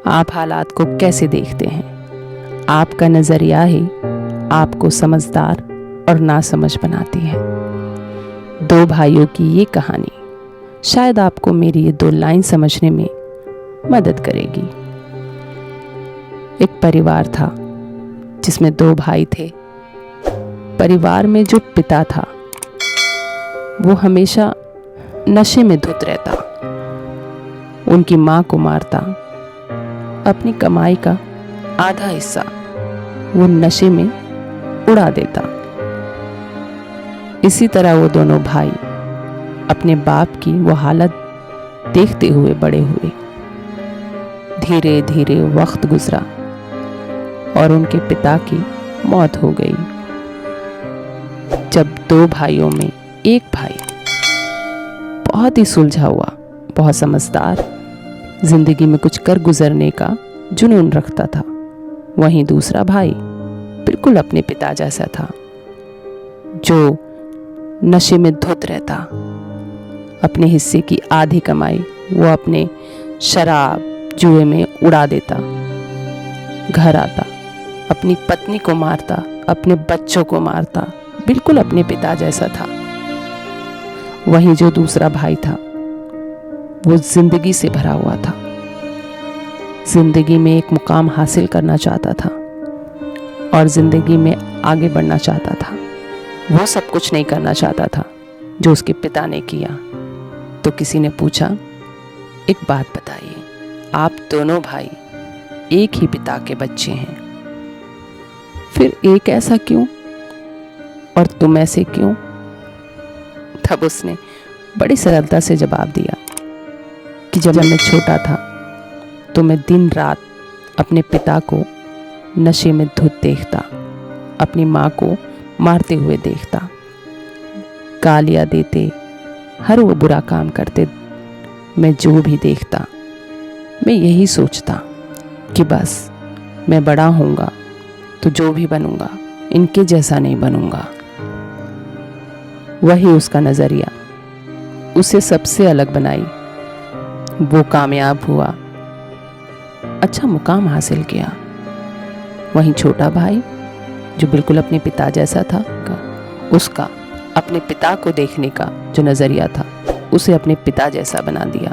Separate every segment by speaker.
Speaker 1: आप हालात को कैसे देखते हैं? आपका नज़रिया ही आपको समझदार और नासमझ बनाती है। दो भाइयों की ये कहानी शायद आपको मेरी ये दो लाइन समझने में मदद करेगी। एक परिवार था जिसमें दो भाई थे। परिवार में जो पिता था वो हमेशा नशे में धुत रहता, उनकी माँ को मारता, अपनी कमाई का आधा हिस्सा वो नशे में उड़ा देता। इसी तरह वो दोनों भाई अपने बाप की वो हालत देखते हुए बड़े हुए। धीरे धीरे वक्त गुजरा और उनके पिता की मौत हो गई। जब दो भाइयों में एक भाई बहुत ही सुलझा हुआ, बहुत समझदार, जिंदगी में कुछ कर गुजरने का जुनून रखता था, वहीं दूसरा भाई बिल्कुल अपने पिता जैसा था, जो नशे में धुत रहता। अपने हिस्से की आधी कमाई वो अपने शराब जुए में उड़ा देता। घर आता, अपनी पत्नी को मारता, अपने बच्चों को मारता, बिल्कुल अपने पिता जैसा था। वहीं जो दूसरा भाई था वो जिंदगी से भरा हुआ था। जिंदगी में एक मुकाम हासिल करना चाहता था और जिंदगी में आगे बढ़ना चाहता था। वो सब कुछ नहीं करना चाहता था जो उसके पिता ने किया। तो किसी ने पूछा, एक बात बताइए, आप दोनों भाई एक ही पिता के बच्चे हैं, फिर एक ऐसा क्यों और तुम ऐसे क्यों? तब उसने बड़ी सरलता से जवाब दिया कि जब मैं छोटा था तो मैं दिन रात अपने पिता को नशे में धुत देखता, अपनी माँ को मारते हुए देखता, गालियाँ देते, हर वो बुरा काम करते। मैं जो भी देखता मैं यही सोचता कि बस मैं बड़ा होऊंगा तो जो भी बनूंगा इनके जैसा नहीं बनूंगा। वही उसका नज़रिया उसे सबसे अलग बनाई। वो कामयाब हुआ, अच्छा मुकाम हासिल किया। वहीं छोटा भाई जो बिल्कुल अपने पिता जैसा था, उसका अपने पिता को देखने का जो नज़रिया था उसे अपने पिता जैसा बना दिया।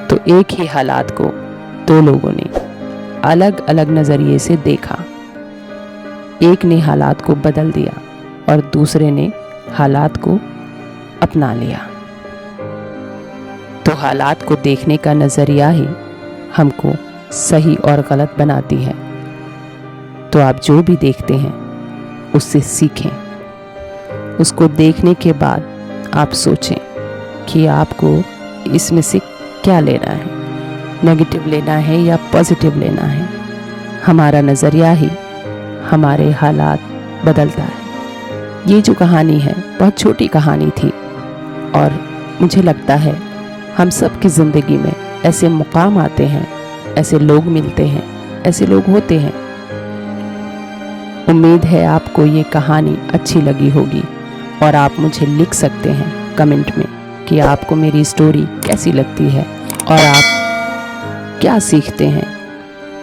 Speaker 1: तो एक ही हालात को दो लोगों ने अलग अलग नज़रिए से देखा। एक ने हालात को बदल दिया और दूसरे ने हालात को अपना लिया। तो हालात को देखने का नज़रिया ही हमको सही और गलत बनाती है। तो आप जो भी देखते हैं उससे सीखें। उसको देखने के बाद आप सोचें कि आपको इसमें से क्या लेना है, नेगेटिव लेना है या पॉजिटिव लेना है। हमारा नज़रिया ही हमारे हालात बदलता है। ये जो कहानी है बहुत छोटी कहानी थी और मुझे लगता है हम सब की ज़िंदगी में ऐसे मुकाम आते हैं, ऐसे लोग मिलते हैं, ऐसे लोग होते हैं। उम्मीद है आपको ये कहानी अच्छी लगी होगी और आप मुझे लिख सकते हैं कमेंट में कि आपको मेरी स्टोरी कैसी लगती है और आप क्या सीखते हैं।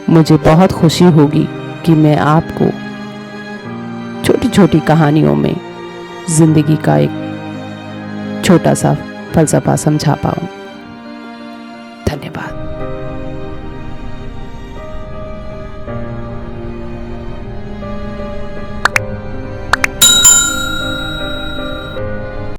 Speaker 1: मुझे बहुत खुशी होगी कि मैं आपको छोटी छोटी कहानियों में ज़िंदगी का एक छोटा सा फलसफा समझा पाऊँ। धन्यवाद।